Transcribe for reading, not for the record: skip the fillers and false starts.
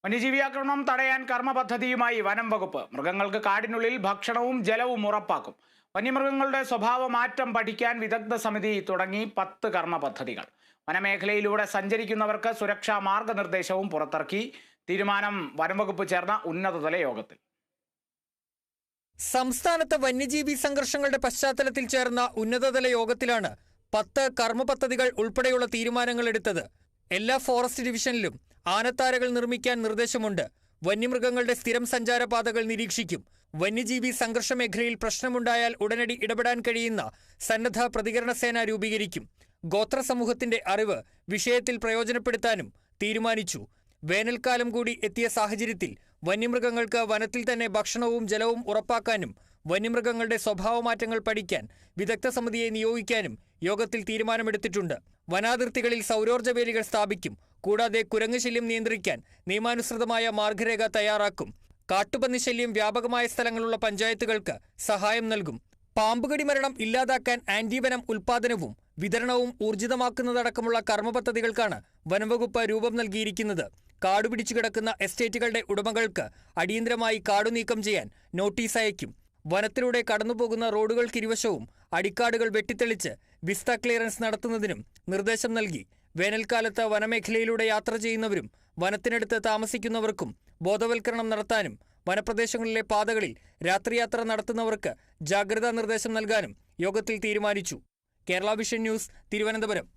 വന്യജീവി ആക്രമണം തടയാൻ കർമ്മപദ്ധതിയുമായി വനം വകുപ്പ്. മൃഗങ്ങൾക്ക് കാടിനുള്ളിൽ ഭക്ഷണവും ജലവും ഉറപ്പാക്കും. വന്യമൃഗങ്ങളുടെ സ്വഭാവ മാറ്റം പഠിക്കാൻ വിദഗ്ധ സമിതി തുടങ്ങി 10 കർമ്മ പദ്ധതികൾ. വനമേഖലയിലൂടെ സഞ്ചരിക്കുന്നവർക്ക് സുരക്ഷാ മാർഗനിർദ്ദേശവും പുറത്തിറക്കി. തീരുമാനം വനംവകുപ്പ് ചേർന്ന ഉന്നതതല യോഗത്തിൽ. സംസ്ഥാനത്ത് വന്യജീവി സംഘർഷങ്ങളുടെ പശ്ചാത്തലത്തിൽ ചേർന്ന ഉന്നതതല യോഗത്തിലാണ് 10 കർമ്മ പദ്ധതികൾ ഉൾപ്പെടെയുള്ള തീരുമാനങ്ങൾ എടുത്തത്. എല്ലാ ഫോറസ്റ്റ് ഡിവിഷനിലും ആനത്താരകൾ നിർമ്മിക്കാൻ നിർദ്ദേശമുണ്ട്. വന്യമൃഗങ്ങളുടെ സ്ഥിരം സഞ്ചാരപാതകൾ നിരീക്ഷിക്കും. വന്യജീവി സംഘർഷ മേഖലയിൽ പ്രശ്നമുണ്ടായാൽ ഉടനടി ഇടപെടാൻ കഴിയുന്ന സന്നദ്ധ പ്രതികരണ സേന രൂപീകരിക്കും. ഗോത്ര സമൂഹത്തിന്റെ അറിവ് വിഷയത്തിൽ പ്രയോജനപ്പെടുത്താനും തീരുമാനിച്ചു. വേനൽക്കാലം കൂടി എത്തിയ സാഹചര്യത്തിൽ വന്യമൃഗങ്ങൾക്ക് വനത്തിൽ തന്നെ ഭക്ഷണവും ജലവും ഉറപ്പാക്കാനും വന്യമൃഗങ്ങളുടെ സ്വഭാവമാറ്റങ്ങൾ പഠിക്കാൻ വിദഗ്ധ സമിതിയെ നിയോഗിക്കാനും യോഗത്തിൽ തീരുമാനമെടുത്തിട്ടുണ്ട്. വനാതിർത്തികളിൽ സൗരോർജ്ജ വേലികൾ സ്ഥാപിക്കും. കൂടാതെ കുരങ്ങ് ശല്യം നിയന്ത്രിക്കാൻ നിയമാനുസൃതമായ മാർഗരേഖ തയ്യാറാക്കും. കാട്ടുപന്നി ശല്യം വ്യാപകമായ സ്ഥലങ്ങളുള്ള പഞ്ചായത്തുകൾക്ക് സഹായം നൽകും. പാമ്പുകടി മരണം ഇല്ലാതാക്കാൻ ആന്റിവനം ഉൽപാദനവും വിതരണവും ഊർജിതമാക്കുന്നതടക്കമുള്ള കർമ്മപദ്ധതികൾക്കാണ് വനംവകുപ്പ് രൂപം നൽകിയിരിക്കുന്നത്. കാടുപിടിച്ചു കിടക്കുന്ന എസ്റ്റേറ്റുകളുടെ ഉടമകൾക്ക് അടിയന്തരമായി കാടുനീക്കം ചെയ്യാൻ നോട്ടീസ് അയക്കും. വനത്തിലൂടെ കടന്നുപോകുന്ന റോഡുകൾക്കിരുവശവും അടിക്കാടുകൾ വെട്ടിത്തെളിച്ച് വിസ്ത ക്ലിയറൻസ് നടത്തുന്നതിനും നിർദ്ദേശം നൽകി. വേനൽക്കാലത്ത് വനമേഖലയിലൂടെ യാത്ര ചെയ്യുന്നവരും വനത്തിനടുത്ത് താമസിക്കുന്നവർക്കും ബോധവൽക്കരണം നടത്താനും വനപ്രദേശങ്ങളിലെ പാതകളിൽ രാത്രിയാത്ര നടത്തുന്നവർക്ക് ജാഗ്രതാ നിർദ്ദേശം നൽകാനും യോഗത്തിൽ തീരുമാനിച്ചു. Kerala vision news, Thiruvananthapuram.